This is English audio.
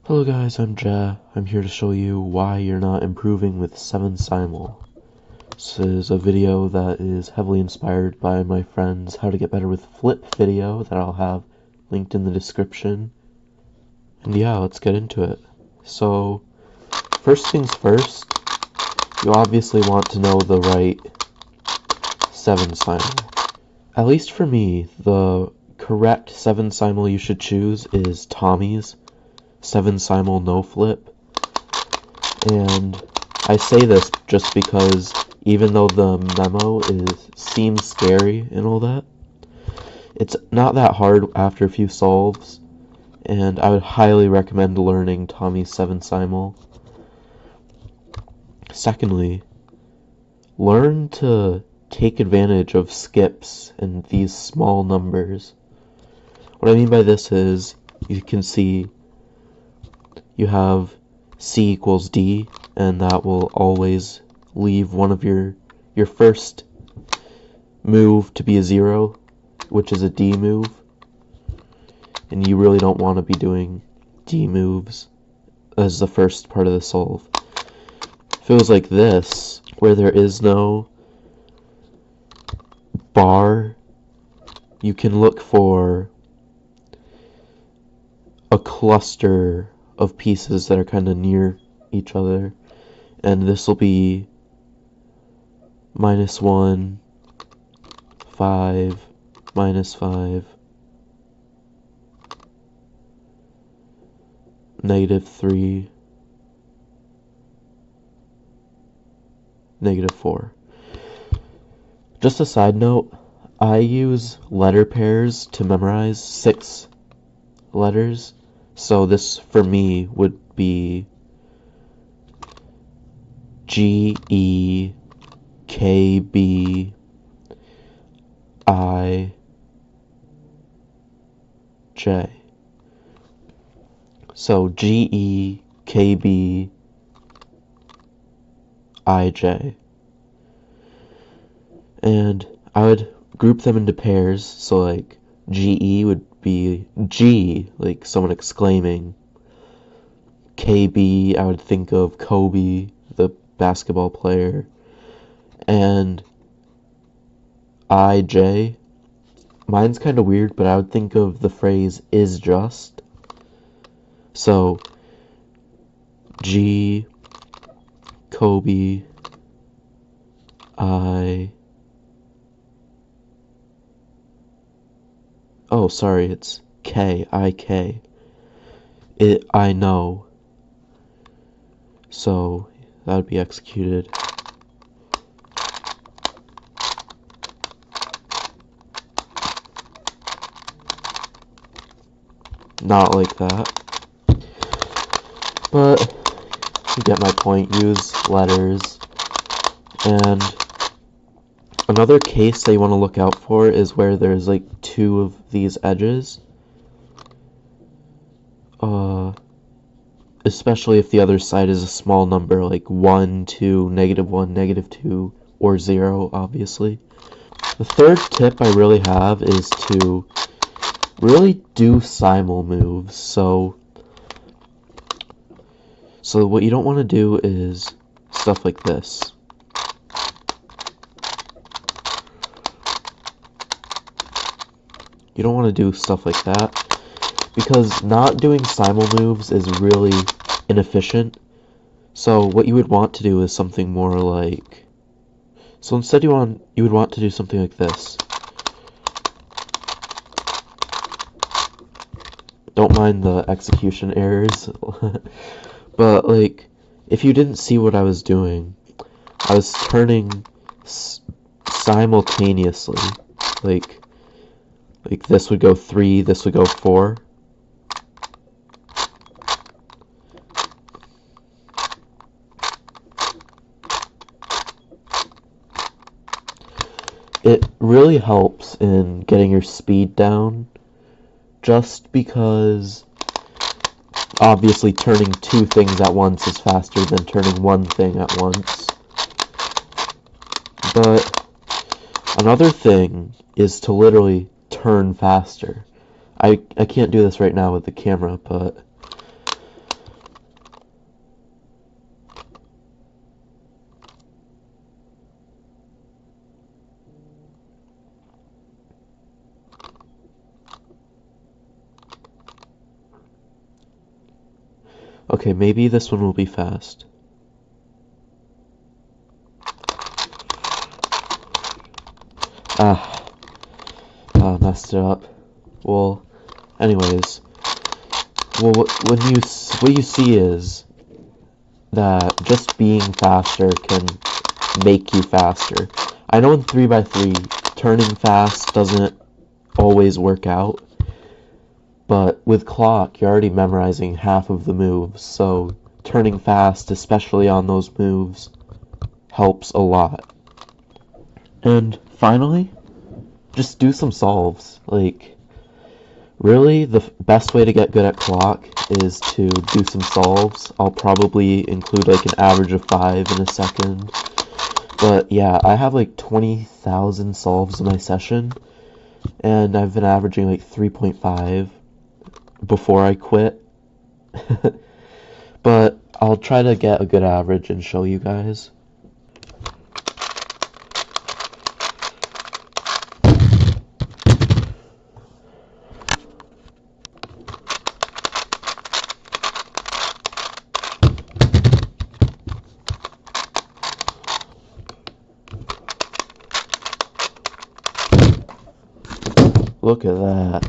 Hello guys, I'm Ja. I'm here to show you why you're not improving with 7 simul. This is a video that is heavily inspired by my friend's How to Get Better with Flip video that I'll have linked in the description. And yeah, let's get into it. So, first things first, you obviously want to know the right 7 simul. At least for me, the correct 7 simul you should choose is Tommy's 7 simul no flip. And I say this just because even though the memo seems scary and all that, it's not that hard after a few solves, and I would highly recommend learning Tommy's 7 simul. Secondly, learn to take advantage of skips and these small numbers. What I mean by this is, you can see you have C equals D, and that will always leave one of your first move to be a 0, which is a D move, and you really don't want to be doing D moves as the first part of the solve. If it was like this, where there is no bar, you can look for a cluster of pieces that are kind of near each other, and this will be -1, 5, -5, -3, -4. Just a side note, I use letter pairs to memorize 6 letters. So this, for me, would be G, E, K, B, I, J. So G, E, K, B, I, J. And I would group them into pairs, so like GE would be G, like someone exclaiming. KB, I would think of Kobe, the basketball player. And IJ, mine's kind of weird, but I would think of the phrase is just. So G, Kobe, oh, sorry, it's K, I-K. I know. So, that would be executed. Not like that. But, you get my point, use letters. And another case that you want to look out for is where there's like 2 of these edges. Especially if the other side is a small number, like 1, 2, -1, -2, or 0, obviously. The third tip I really have is to really do simul moves. So what you don't want to do is stuff like this. You don't want to do stuff like that, because not doing simul moves is really inefficient. So what you would want to do is something more like, so instead you would want to do something like this. Don't mind the execution errors. But like, if you didn't see what I was doing, I was turning simultaneously. Like this would go 3, this would go 4. It really helps in getting your speed down, just because obviously turning 2 things at once is faster than turning 1 thing at once. But another thing is to literally turn faster. I can't do this right now with the camera, but Okay, maybe this one will be fast. Messed it up. Well, anyways, what you see is that just being faster can make you faster. I know in 3x3, turning fast doesn't always work out, but with clock, you're already memorizing half of the moves, so turning fast, especially on those moves, helps a lot. And finally, just do some solves. Like, really, the best way to get good at clock is to do some solves. I'll probably include like an average of 5 in a second. But yeah, I have like 20,000 solves in my session, and I've been averaging like 3.5 before I quit. But I'll try to get a good average and show you guys. Look at that.